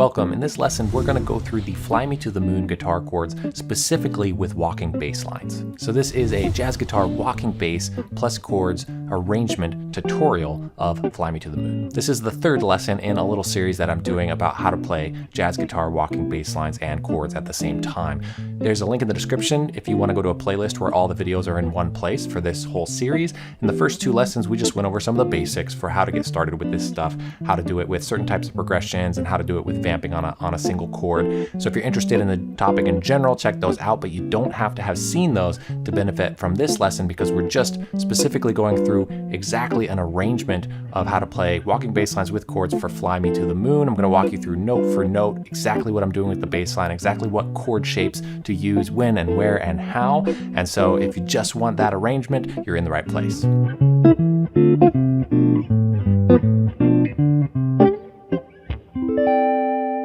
Welcome. In this lesson, we're going to go through the Fly Me to the Moon guitar chords, specifically with walking bass lines. So this is a jazz guitar walking bass plus chords arrangement tutorial of Fly Me to the Moon. This is the third lesson in a little series that I'm doing about how to play jazz guitar walking bass lines and chords at the same time. There's a link in the description if you want to go to a playlist where all the videos are in one place for this whole series. In the first two lessons, we just went over some of the basics for how to get started with this stuff, how to do it with certain types of progressions, and how to do it with vamping on a single chord. So if you're interested in the topic in general, check those out, but you don't have to have seen those to benefit from this lesson because we're just specifically going through exactly an arrangement of how to play walking bass lines with chords for Fly Me to the Moon. I'm going to walk you through note for note exactly what I'm doing with the bass line, exactly what chord shapes to use when and where and how. And so if you just want that arrangement, you're in the right place.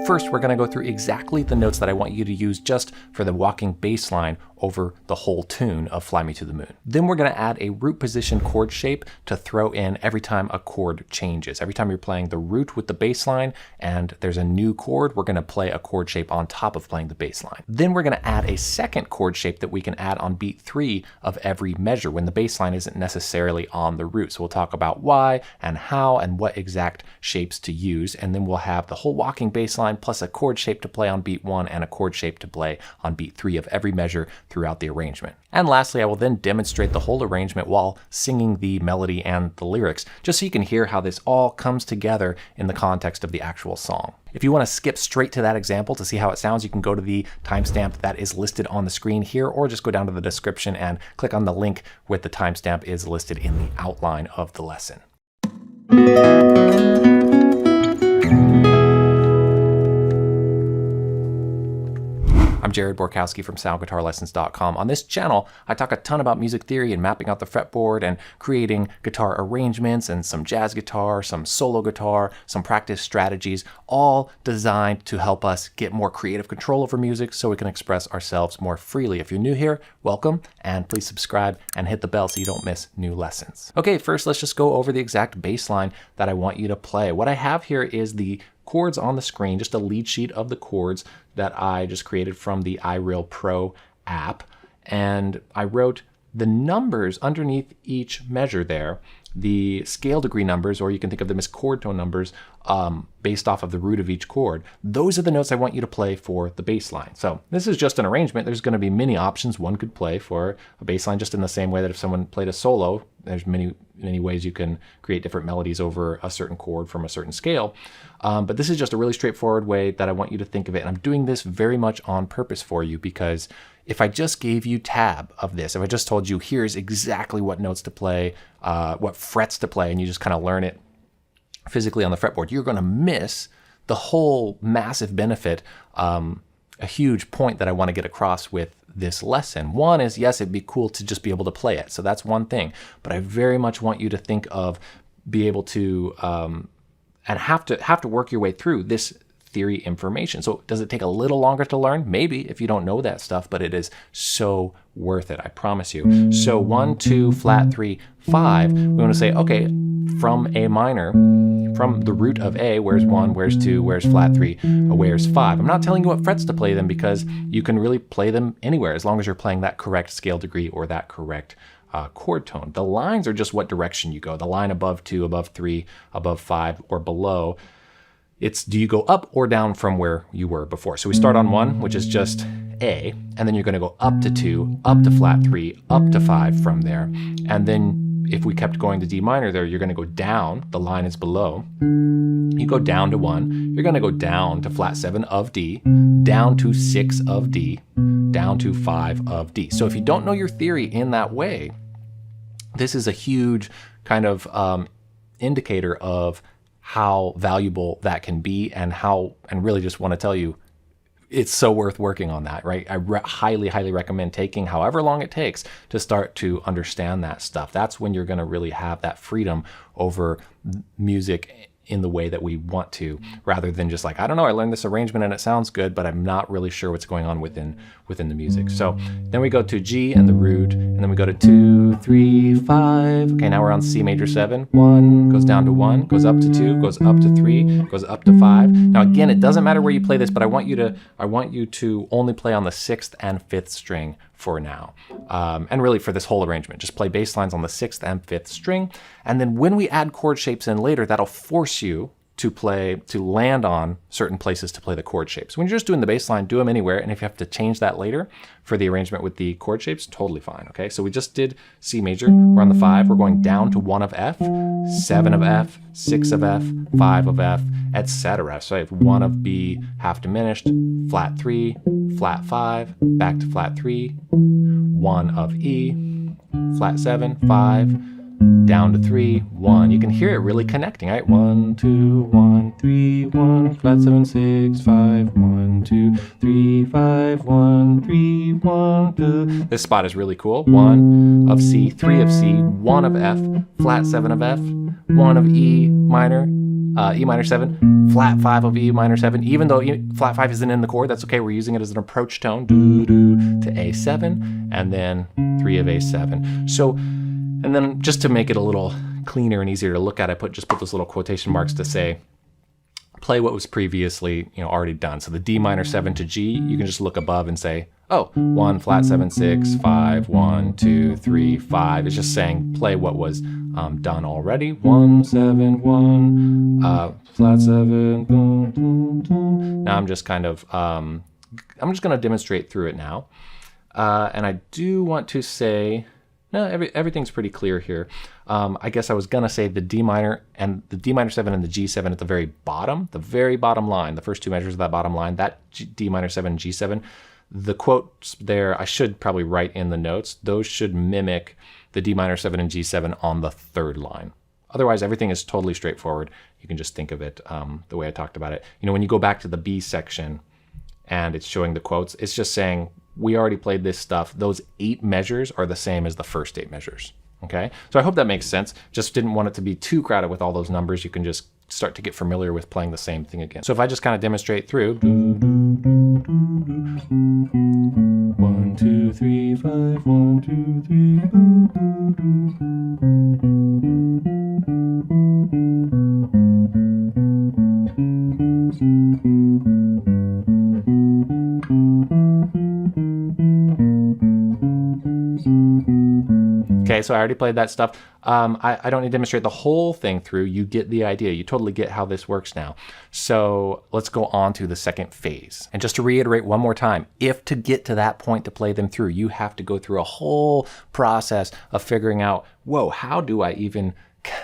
First, we're going to go through exactly the notes that I want you to use just for the walking bass line over the whole tune of Fly Me to the Moon. Then we're going to add a root position chord shape to throw in every time a chord changes. Every time you're playing the root with the bass line and there's a new chord, we're going to play a chord shape on top of playing the bass line. Then we're going to add a second chord shape that we can add on beat 3 of every measure when the bass line isn't necessarily on the root. So we'll talk about why and how and what exact shapes to use. And then we'll have the whole walking bass line plus a chord shape to play on beat 1 and a chord shape to play on beat 3 of every measure throughout the arrangement. And lastly, I will then demonstrate the whole arrangement while singing the melody and the lyrics, just so you can hear how this all comes together in the context of the actual song. If you want to skip straight to that example to see how it sounds, you can go to the timestamp that is listed on the screen here, or just go down to the description and click on the link with the timestamp is listed in the outline of the lesson. I'm Jared Borkowski from SoundGuitarLessons.com. On this channel, I talk a ton about music theory and mapping out the fretboard and creating guitar arrangements and some jazz guitar, some solo guitar, some practice strategies, all designed to help us get more creative control over music so we can express ourselves more freely. If you're new here, welcome, and please subscribe and hit the bell so you don't miss new lessons. Okay, first let's just go over the exact bass line that I want you to play. What I have here is the chords on the screen, just a lead sheet of the chords that I just created from the iReal Pro app. And I wrote the numbers underneath each measure there, the scale degree numbers, or you can think of them as chord tone numbers, based off of the root of each chord. Those are the notes I want you to play for the bass line. So this is just an arrangement. There's going to be many options one could play for a bass line, just in the same way that if someone played a solo, there's many ways you can create different melodies over a certain chord from a certain scale. But this is just a really straightforward way that I want you to think of it. And I'm doing this very much on purpose for you, because if I just gave you tab of this, if I just told you here's exactly what notes to play, what frets to play, and you just kind of learn it physically on the fretboard, you're going to miss the whole massive benefit, a huge point that I want to get across with this lesson. One is, yes, it'd be cool to just be able to play it. So that's one thing. But I very much want you to think of be able to and have to work your way through this theory information. So does it take a little longer to learn? Maybe, if you don't know that stuff, but it is so worth it, I promise you. So 1, 2, flat 3, 5, we want to say, okay, from A minor, from the root of A, where's 1, where's 2, where's flat 3, where's 5. I'm not telling you what frets to play them, because you can really play them anywhere as long as you're playing that correct scale degree or that correct chord tone. The lines are just what direction you go. The line above 2, above 3, above 5, or below. It's do you go up or down from where you were before. So we start on 1, which is just A, and then you're going to go up to 2, up to flat 3, up to 5 from there. And then if we kept going to D minor there, you're going to go down. The line is below. You go down to 1. You're going to go down to flat 7 of D, down to 6 of D, down to 5 of D. So if you don't know your theory in that way, this is a huge kind of indicator of how valuable that can be, and really just want to tell you it's so worth working on that, right? I highly, highly recommend taking however long it takes to start to understand that stuff. That's when you're going to really have that freedom over music in the way that we want to, rather than just like, I don't know, I learned this arrangement and it sounds good, but I'm not really sure what's going on within the music. So then we go to G and the root, and then we go to 2, 3, 5. Okay, now we're on C major 7. 1 goes down to 1, goes up to 2, goes up to 3, goes up to 5. Now again, it doesn't matter where you play this, but I want you to only play on the 6th and 5th string for now. And really for this whole arrangement, just play bass lines on the 6th and 5th string. And then when we add chord shapes in later, that'll force you to land on certain places to play the chord shapes. When you're just doing the bass line, do them anywhere. And if you have to change that later for the arrangement with the chord shapes, totally fine. Okay, so we just did C major. We're on the 5. We're going down to 1 of F, 7 of F, 6 of F, 5 of F, etc. So I have 1 of B half diminished, flat 3, flat 5, back to flat 3, 1 of E, flat 7, 5, down to 3, 1. You can hear it really connecting, right? 1, 2, 1, 3, 1, flat 7, 6, 5, 1, 2, 3, 5, 1, 3, 1, 2. This spot is really cool. 1 of C, 3 of C, 1 of F, flat 7 of F, 1 of E minor, E minor 7, flat 5 of E minor 7. Even though flat 5 isn't in the chord, that's okay. We're using it as an approach tone, do, to A7, and then 3 of A7. So, and then just to make it a little cleaner and easier to look at, I just put those little quotation marks to say, play what was previously already done. So the D minor 7 to G, you can just look above and say, oh, 1, flat 7, 6, 5, 1, 2, 3, 5. It's just saying play what was done already. 1, 7, 1, flat 7, boom, boom, boom. Now I'm just kind of, I'm just going to demonstrate through it now. And I do want to say, no, everything's pretty clear here. I guess I was gonna say the D minor 7 and the G7 at the very bottom line, the first two measures of that bottom line, that D minor 7 and G7, the quotes there, I should probably write in the notes, those should mimic the D minor 7 and G7 on the third line. Otherwise, everything is totally straightforward. You can just think of it the way I talked about it. When you go back to the B section and it's showing the quotes, it's just saying, we already played this stuff. Those 8 measures are the same as the first 8 measures. Okay, so I hope that makes sense. Just didn't want it to be too crowded with all those numbers. You can just start to get familiar with playing the same thing again. So if I just kind of demonstrate through 1, 2, 3, 5, 1, 2, 3. Okay, so I already played that stuff. I don't need to demonstrate the whole thing through. You get the idea. You totally get how this works now. So let's go on to the second phase. And just to reiterate one more time, if to get to that point to play them through, you have to go through a whole process of figuring out, whoa, how do I even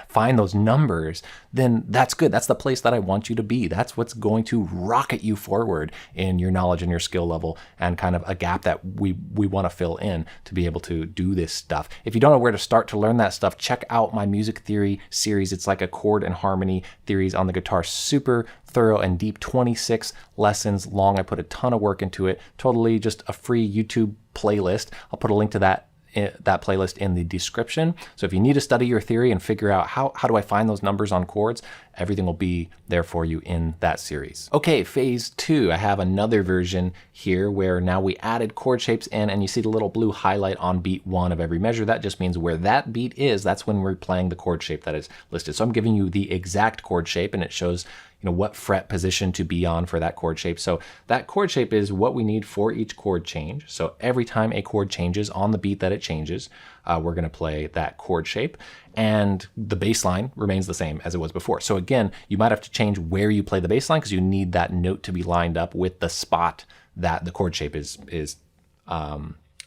find those numbers, then that's good. That's the place that I want you to be. That's what's going to rocket you forward in your knowledge and your skill level, and kind of a gap that we want to fill in to be able to do this stuff. If you don't know where to start to learn that stuff, check out my music theory series. It's like a chord and harmony theories on the guitar. Super thorough and deep, 26 lessons long. I put a ton of work into it. Totally just a free YouTube playlist. I'll put a link to that playlist in the description. So if you need to study your theory and figure out how do I find those numbers on chords, everything will be there for you in that series. Okay, phase 2. I have another version here where now we added chord shapes in, and you see the little blue highlight on beat 1 of every measure. That just means where that beat is, that's when we're playing the chord shape that is listed. So I'm giving you the exact chord shape, and it shows what fret position to be on for that chord shape. So that chord shape is what we need for each chord change. So every time a chord changes on the beat that it changes, we're going to play that chord shape, and the bass line remains the same as it was before. So again, you might have to change where you play the bass line because you need that note to be lined up with the spot that the chord shape is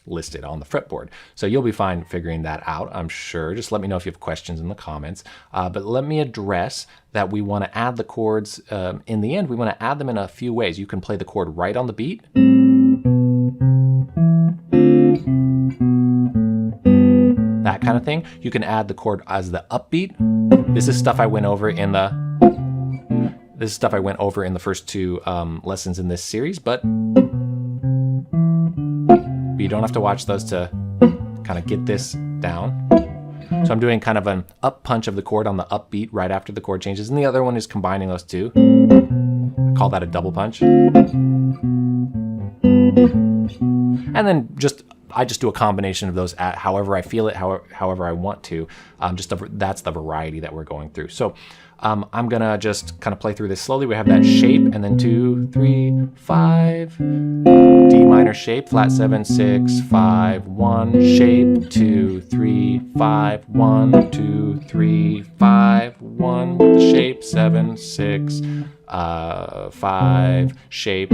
listed on the fretboard. So you'll be fine figuring that out, I'm sure. Just let me know if you have questions in the comments. But let me address that we want to add the chords. In the end, we want to add them in a few ways. You can play the chord right on the beat. That kind of thing. You can add the chord as the upbeat. This is stuff I went over in the first 2 lessons in this series, but you don't have to watch those to kind of get this down. So I'm doing kind of an up punch of the chord on the upbeat right after the chord changes, and the other one is combining those two. I call that a double punch. And then I just do a combination of those at however I feel it, however I want to. That's the variety that we're going through. So I'm gonna just kind of play through this slowly. We have that shape, and then 2, 3, 5, D minor shape, flat 7, 6, 5, 1, shape, 2, 3, 5, 1, 2, 3, 5, 1, with the shape, 7, 6, 5, shape,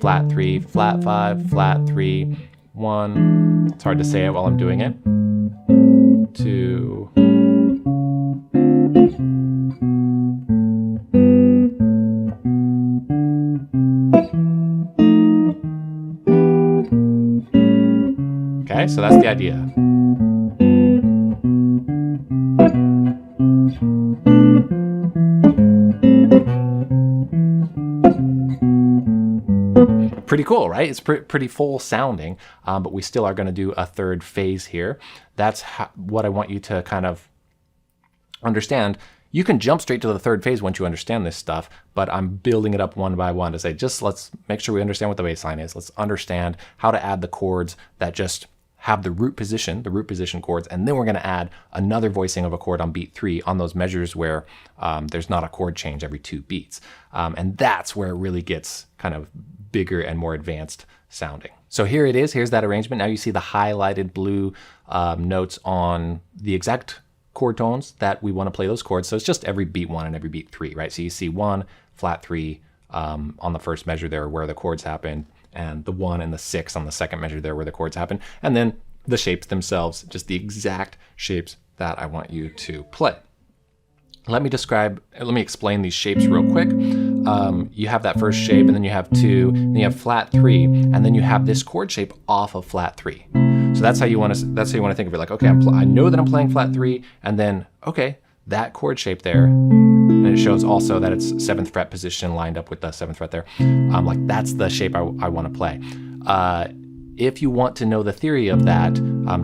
flat 3, flat 5, flat 3, 1. It's hard to say it while I'm doing it. 2. Okay, so that's the idea. Pretty cool, right? It's pretty full sounding, but we still are going to do a third phase here. That's what I want you to kind of understand. You can jump straight to the third phase once you understand this stuff, but I'm building it up one by one to say, just let's make sure we understand what the bass line is. Let's understand how to add the chords that just have the root position chords, and then we're going to add another voicing of a chord on beat 3 on those measures where there's not a chord change every 2 beats. And that's where it really gets kind of bigger and more advanced sounding. So here it is. Here's that arrangement. Now you see the highlighted blue notes on the exact chord tones that we want to play those chords. So it's just every beat 1 and every beat 3, right? So you see 1, flat 3 on the first measure there where the chords happen, and the 1 and the 6 on the second measure there where the chords happen. And then the shapes themselves, just the exact shapes that I want you to play. Let me explain these shapes real quick. You have that first shape, and then you have 2, then you have flat 3, and then you have this chord shape off of flat 3. So that's how you want to think of it. Like, okay, I know that I'm playing flat 3, and then, okay, that chord shape there, and it shows also that it's 7th fret position lined up with the 7th fret there. Like that's the shape I want to play. If you want to know the theory of that,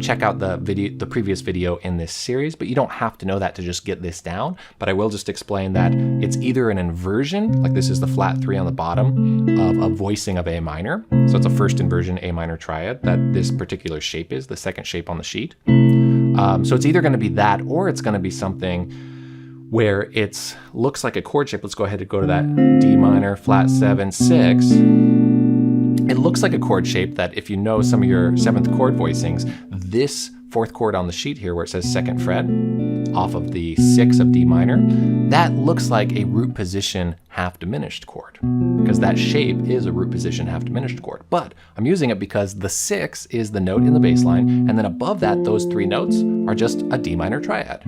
check out the previous video in this series, but you don't have to know that to just get this down. But I will just explain that it's either an inversion, like this is the flat 3 on the bottom of a voicing of A minor. So it's a first inversion A minor triad that this particular shape is, the second shape on the sheet. So it's either going to be that, or it's going to be something where it looks like a chord shape. Let's go ahead and go to that D minor, flat 7, 6. It looks like a chord shape that if you know some of your 7th chord voicings, this 4th chord on the sheet here where it says 2nd fret off of the 6 of D minor, that looks like a root position half diminished chord, because that shape is a root position half diminished chord. But I'm using it because the 6 is the note in the bass line, and then above that, those 3 notes are just a D minor triad.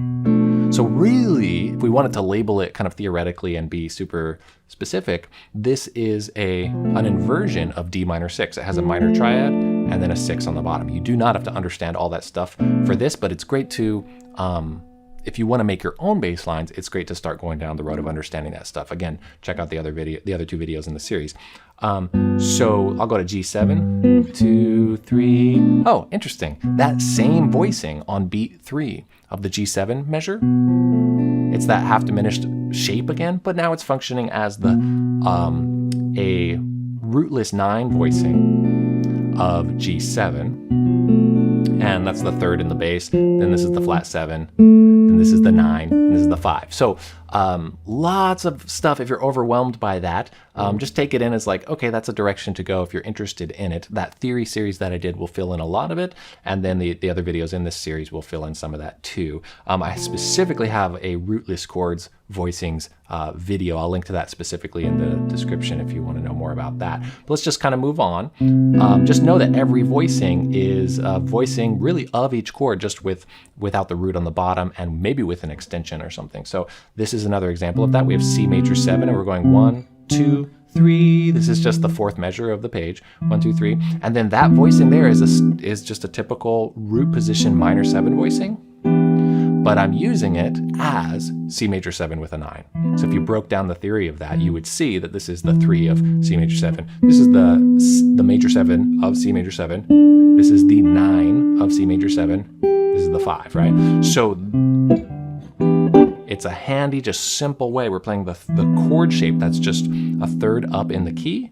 So really, if we wanted to label it kind of theoretically and be super specific, this is an inversion of D minor 6. It has a minor triad and then a 6 on the bottom. You do not have to understand all that stuff for this, but it's great to, if you want to make your own bass lines, it's great to start going down the road of understanding that stuff. Again, check out the other 2 videos in the series. So I'll go to G7, 2, 3. Oh, interesting. That same voicing on beat 3 of the G7 measure. It's that half diminished shape again, but now it's functioning as a rootless 9 voicing of G7. And that's the 3rd in the bass. Then this is the flat 7. Then this is the 9. And this is the 5. So lots of stuff. If you're overwhelmed by that, just take it in as like, okay, that's a direction to go if you're interested in it. That theory series that I did will fill in a lot of it, and then the other videos in this series will fill in some of that too. I specifically have a Rootless Chords voicings video. I'll link to that specifically in the description if you want to know more about that. But let's just kind of move on. Just know that every voicing is a voicing really of each chord, just without the root on the bottom and maybe with an extension or something. So this is another example of that. We have C major 7 and we're going 1, 2, 3. This is just the 4th measure of the page. 1, 2, 3. And then that voicing there is just a typical root position minor 7 voicing. But I'm using it as C major 7 with a 9. So if you broke down the theory of that, you would see that this is the 3 of C major 7. This is the major 7 of C major 7. This is the 9 of C major 7. This is is the 5, right? So it's a handy, just simple way. We're playing the chord shape that's just a third up in the key.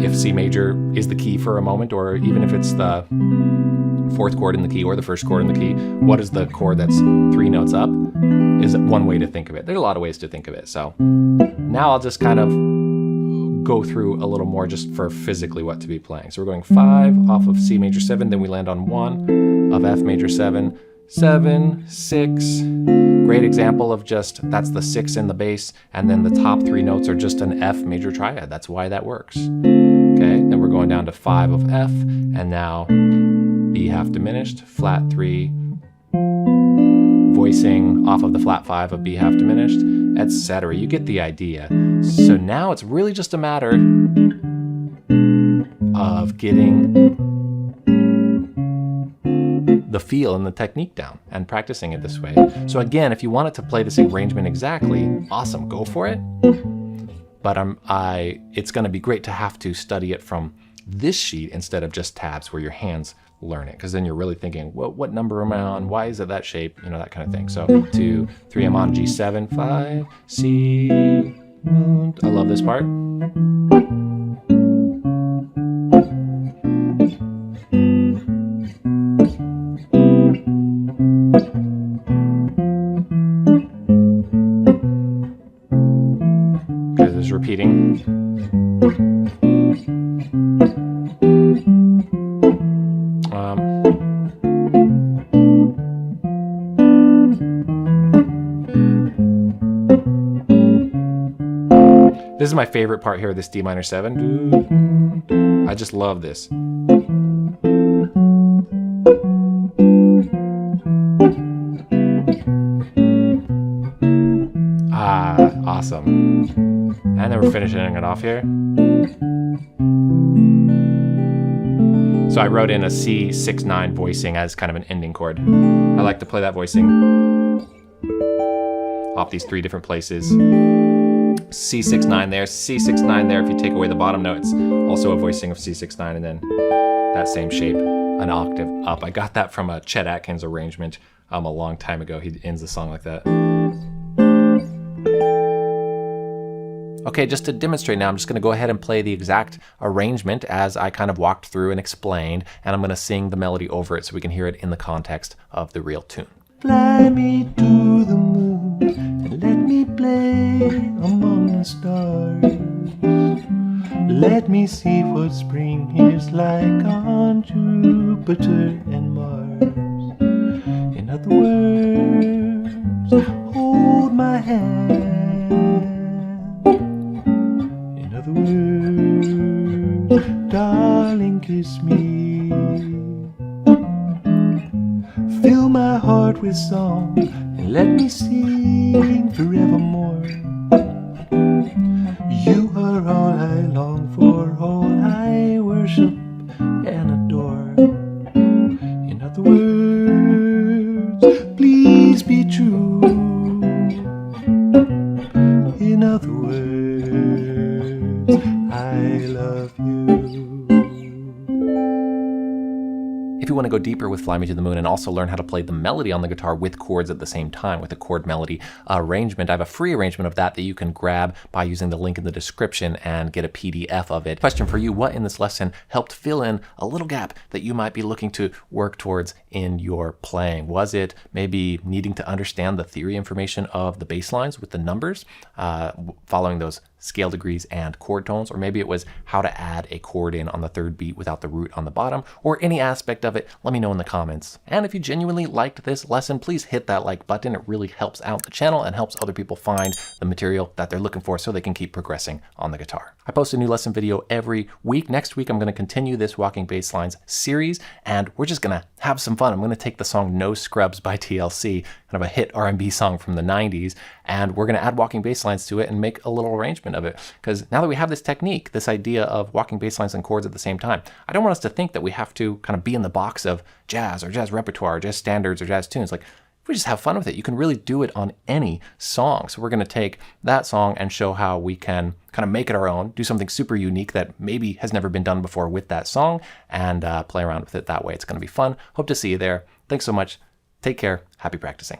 If C major is the key for a moment, or even if it's the 4th chord in the key or the 1st chord in the key, what is the chord that's 3 notes up is one way to think of it. There's a lot of ways to think of it. So now I'll just kind of go through a little more just for physically what to be playing. So we're going 5 off of C major 7, then we land on 1 of F major 7, 7, 6. Great example of just, that's the 6 in the bass, and then the top 3 notes are just an F major triad. That's why that works. Okay, then we're going down to 5 of F, and now B half diminished, flat 3, voicing off of the flat 5 of B half diminished, etc. You get the idea. So now it's really just a matter of getting the feel and the technique down and practicing it this way. So again, if you wanted to play this arrangement exactly, awesome, go for it. But it's going to be great to have to study it from this sheet instead of just tabs where your hands learn it, because then you're really thinking, well, what number am I on? Why is it that shape? You know, that kind of thing. So 2, 3, I'm on G7, 5, C. I love this part. Because it's repeating. This is my favorite part here, this D minor 7. I just love this. Awesome. And then we're finishing it off here. So I wrote in a C6-9 voicing as kind of an ending chord. I like to play that voicing off these 3 different places. C6-9 there, C6-9 there. If you take away the bottom note, it's also a voicing of C6-9, and then that same shape, an octave up. I got that from a Chet Atkins arrangement a long time ago. He ends the song like that. Okay, just to demonstrate now, I'm just going to go ahead and play the exact arrangement as I kind of walked through and explained, and I'm going to sing the melody over it so we can hear it in the context of the real tune. Fly me to the moon and let me play among the stars. Let me see what spring is like on Jupiter and Mars. In other words, hold my hand. In other words, darling, kiss me. Fill my heart with song and let me sing forevermore. You are all I long for, all I worship and adore. In other words, please be true. In other words, I love you. If you want to go deeper with Fly Me to the Moon and also learn how to play the melody on the guitar with chords at the same time with a chord melody arrangement, I have a free arrangement of that you can grab by using the link in the description and get a PDF of it. Question for you, what in this lesson helped fill in a little gap that you might be looking to work towards in your playing? Was it maybe needing to understand the theory information of the bass lines with the numbers, following those scale degrees and chord tones, or maybe it was how to add a chord in on the 3rd beat without the root on the bottom, or any aspect of it? Let me know in the comments. And if you genuinely liked this lesson, please hit that like button. It really helps out the channel and helps other people find the material that they're looking for so they can keep progressing on the guitar. I post a new lesson video every week. Next week, I'm going to continue this Walking Bass Lines series, and we're just going to have some fun. I'm going to take the song No Scrubs by TLC, kind of a hit R&B song from the 90s, and we're going to add walking bass lines to it and make a little arrangement of it. Because now that we have this technique, this idea of walking bass lines and chords at the same time, I don't want us to think that we have to kind of be in the box of jazz or jazz repertoire or jazz standards or jazz tunes. Like, if we just have fun with it. You can really do it on any song. So we're going to take that song and show how we can kind of make it our own, do something super unique that maybe has never been done before with that song, and play around with it that way. It's going to be fun. Hope to see you there. Thanks so much. Take care. Happy practicing.